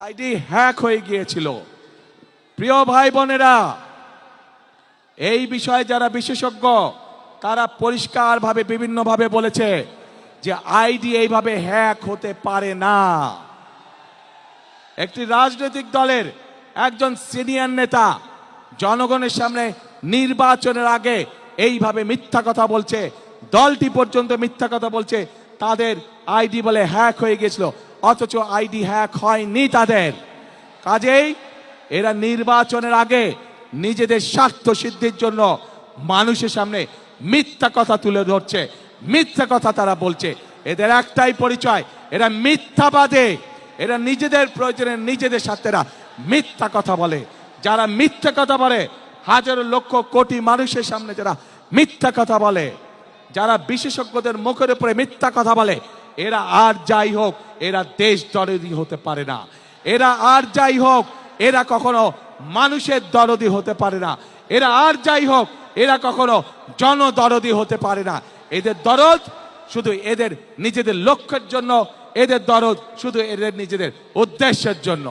ID hack হয়ে গিয়েছিল। প্রিয় ভাই বোনেরা, এই বিষয়ে যারা বিশেষজ্ঞ তারা পরিষ্কারভাবে বিভিন্নভাবে বলেছে যে আইডি এইভাবে হ্যাক হতে পারে না। একটি রাজনৈতিক দলের একজন সিনিয়র নেতা জনগণের সামনে নির্বাচনের আগে এইভাবে মিথ্যা কথা বলছে, দলটি পর্যন্ত মিথ্যা কথা বলছে তাদের আইডি বলে হ্যাক হয়ে গিয়েছিল, অথচ আইডি হ্যাক হয়নি তাদের। কাজেই এরা নির্বাচনের আগে নিজেদের স্বার্থ সিদ্ধির জন্য মানুষের সামনে মিথ্যা কথা তুলে ধরছে, মিথ্যা কথা তারা বলছে। এদের একটাই পরিচয়, এরা মিথ্যাবাদী। এরা নিজেদের প্রয়োজনে নিজেদের স্বার্থেরা মিথ্যা কথা বলে। যারা মিথ্যা কথা বলে, হাজারো লক্ষ কোটি মানুষের সামনে যারা মিথ্যা কথা বলে, যারা বিশেষজ্ঞদের মুখের উপরে মিথ্যা কথা বলে, এরা আর যাই হোক এরা দেশ দরদি হতে পারে না। এরা আর যাই হোক এরা কখনো মানুষের দরদি হতে পারে না। এরা আর যাই হোক এরা কখনো জনদরদি হতে পারে না। এদের দরদ শুধু এদের নিজেদের লক্ষ্যের জন্য, এদের দরদ শুধু এদের নিজেদের উদ্দেশ্যের জন্য।